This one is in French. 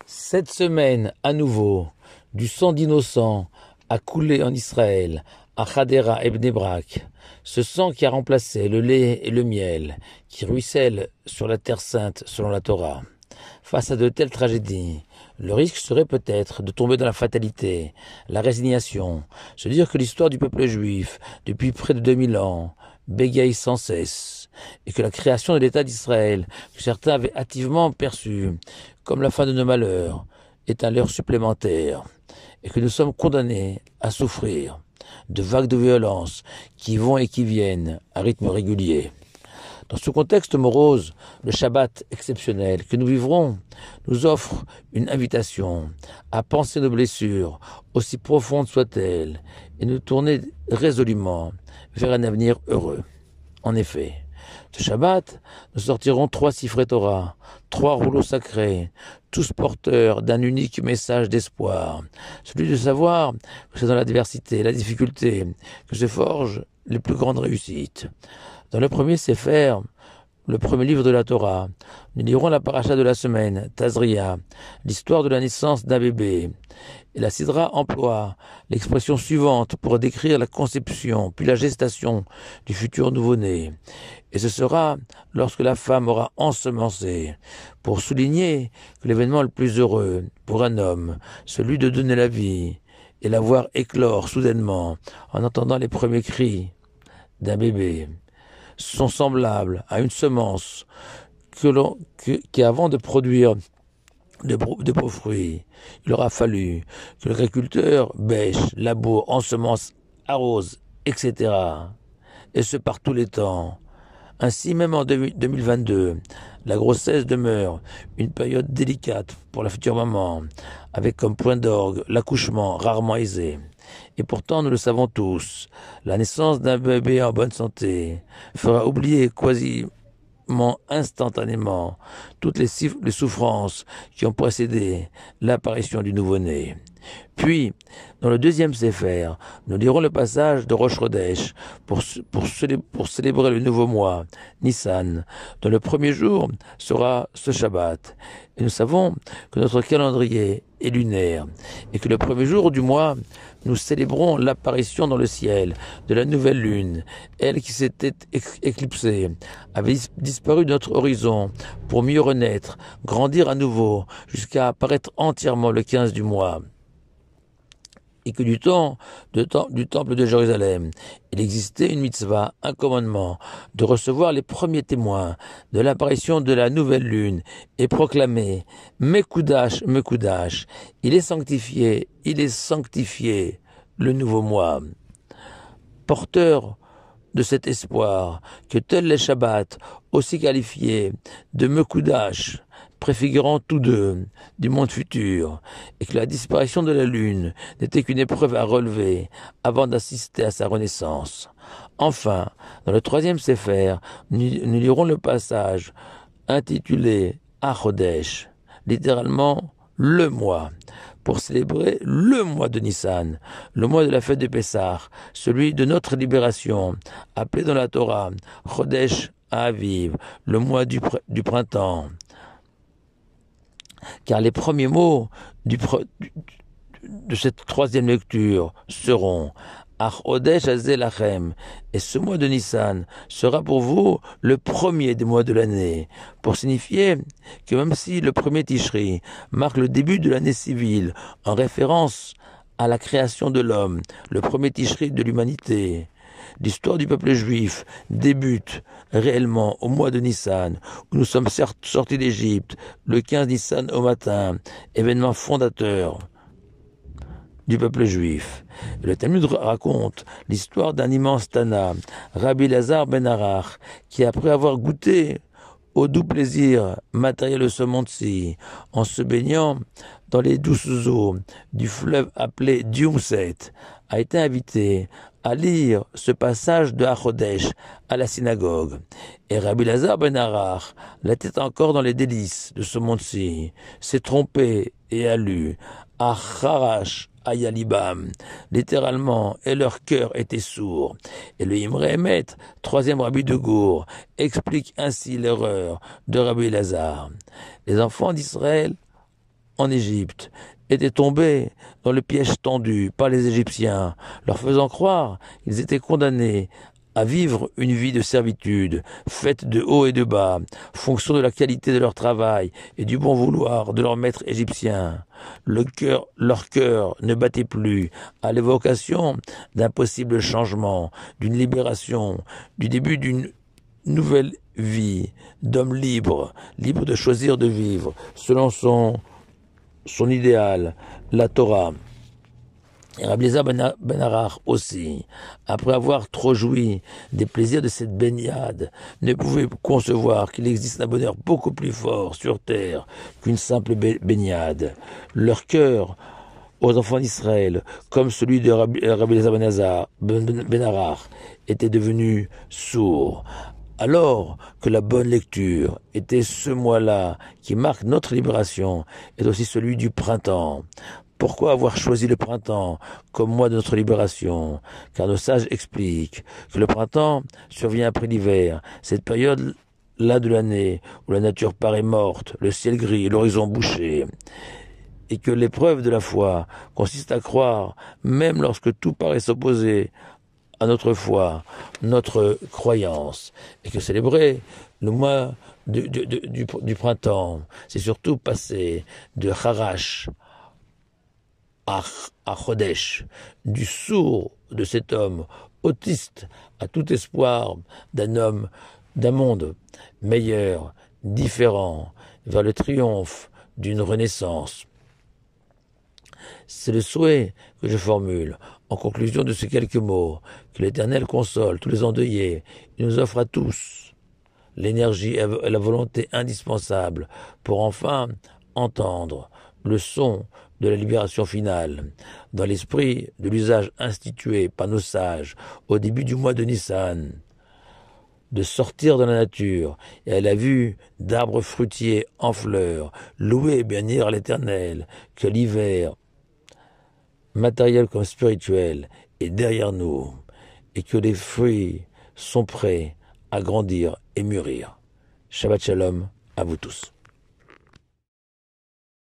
Cette semaine, à nouveau, du sang d'innocents a coulé en Israël, à Hadera et Bnei Brak. Ce sang qui a remplacé le lait et le miel, qui ruissellent sur la terre sainte selon la Torah. Face à de telles tragédies, le risque serait peut-être de tomber dans la fatalité, la résignation, se dire que l'histoire du peuple juif, depuis près de 2000 ans, bégaye sans cesse, et que la création de l'État d'Israël, que certains avaient hâtivement perçue comme la fin de nos malheurs, est un leurre supplémentaire, et que nous sommes condamnés à souffrir de vagues de violence qui vont et qui viennent à rythme régulier. Dans ce contexte morose, le Shabbat exceptionnel que nous vivrons nous offre une invitation à penser nos blessures, aussi profondes soient-elles, et nous tourner résolument vers un avenir heureux. En effet, ce Shabbat, nous sortirons 3 Sifrei Torah, 3 rouleaux sacrés, tous porteurs d'un unique message d'espoir, celui de savoir que c'est dans l'adversité, la difficulté, que se forgent les plus grandes réussites. Dans le premier Sefer, le premier livre de la Torah, nous lirons la paracha de la semaine, Tazria, l'histoire de la naissance d'un bébé. Et la Sidra emploie l'expression suivante pour décrire la conception, puis la gestation du futur nouveau-né. Et ce sera lorsque la femme aura ensemencé, pour souligner que l'événement le plus heureux pour un homme, celui de donner la vie, et la voir éclore soudainement en entendant les premiers cris d'un bébé, sont semblables à une semence qui avant de produire de beaux fruits, il aura fallu que l'agriculteur bêche, laboure, ensemence, arrose, etc. Et ce par tous les temps. Ainsi, même en 2022, la grossesse demeure une période délicate pour la future maman, avec comme point d'orgue l'accouchement rarement aisé. Et pourtant, nous le savons tous, la naissance d'un bébé en bonne santé fera oublier quasiment instantanément toutes les souffrances qui ont précédé l'apparition du nouveau-né. Puis, dans le deuxième Sefer, nous lirons le passage de Rosh Chodesh pour célébrer le nouveau mois, Nissan, dont le premier jour sera ce Shabbat. Et nous savons que notre calendrier est lunaire et que le premier jour du mois, nous célébrons l'apparition dans le ciel de la nouvelle lune, elle qui s'était éclipsée, avait disparu de notre horizon pour mieux renaître, grandir à nouveau, jusqu'à apparaître entièrement le 15 du mois. Et que du temple de Jérusalem, il existait une mitzvah, un commandement, de recevoir les premiers témoins de l'apparition de la nouvelle lune et proclamer « Mekoudash, Mekoudash », il est sanctifié, le nouveau mois. Porteur de cet espoir que tels les Shabbats, aussi qualifiés de Mekoudash, préfigurant tous deux du monde futur, et que la disparition de la lune n'était qu'une épreuve à relever avant d'assister à sa renaissance. Enfin, dans le troisième Sefer, nous lirons le passage intitulé Achodesh, littéralement le mois, pour célébrer le mois de Nissan, le mois de la fête de Pessah, celui de notre libération, appelé dans la Torah Chodesh Aviv, le mois du printemps. Car les premiers mots de cette troisième lecture seront Ach Odesh Hazeh Lachem, et ce mois de Nissan sera pour vous le premier des mois de l'année, pour signifier que même si le premier Tishri marque le début de l'année civile, en référence à la création de l'homme, le premier Tishri de l'humanité, l'histoire du peuple juif débute réellement au mois de Nissan, où nous sommes sortis d'Égypte, le 15 Nissan au matin, événement fondateur du peuple juif. Le Talmud raconte l'histoire d'un immense Tana, Rabbi Elazar ben Arach, qui après avoir goûté au doux plaisir matériel de ce monde-ci, en se baignant dans les douces eaux du fleuve appelé Diumset, a été invité à lire ce passage de Achodesh à la synagogue. Et Rabbi Elazar ben Arach, la tête encore dans les délices de ce monde-ci, s'est trompé et a lu Acharash Ayalibam, littéralement, et leur cœur était sourd. Et le Imre Emet, troisième rabbi de Gour, explique ainsi l'erreur de Rabbi Elazar. Les enfants d'Israël en Égypte étaient tombés dans le piège tendu par les Égyptiens, leur faisant croire qu'ils étaient condamnés à vivre une vie de servitude, faite de haut et de bas, fonction de la qualité de leur travail et du bon vouloir de leur maître égyptien. Leur cœur ne battait plus à l'évocation d'un possible changement, d'une libération, du début d'une nouvelle vie, d'homme libre, libre de choisir de vivre, selon son idéal, la Torah. Et Rabbi Eliezer ben Arach aussi, après avoir trop joui des plaisirs de cette baignade, ne pouvait concevoir qu'il existe un bonheur beaucoup plus fort sur terre qu'une simple baignade. Leur cœur, aux enfants d'Israël, comme celui de Rabbi Eliezer ben Arach, était devenu sourd. Alors que la bonne lecture était ce mois-là qui marque notre libération, est aussi celui du printemps. Pourquoi avoir choisi le printemps comme mois de notre libération? Car nos sages expliquent que le printemps survient après l'hiver, cette période-là de l'année où la nature paraît morte, le ciel gris et l'horizon bouché, et que l'épreuve de la foi consiste à croire, même lorsque tout paraît s'opposer à notre foi, notre croyance, et que célébrer le mois du printemps, c'est surtout passer de Harash à Chodesh, du sourd de cet homme autiste à tout espoir d'un monde meilleur, différent, vers le triomphe d'une renaissance. C'est le souhait que je formule en conclusion de ces quelques mots, que l'Éternel console tous les endeuillés et nous offre à tous l'énergie et la volonté indispensables pour enfin entendre le son de la libération finale, dans l'esprit de l'usage institué par nos sages au début du mois de Nissan, de sortir dans la nature et à la vue d'arbres fruitiers en fleurs, louer et bénir l'Éternel, que l'hiver, matériel comme spirituel, est derrière nous, et que les fruits sont prêts à grandir et mûrir. Shabbat Shalom à vous tous.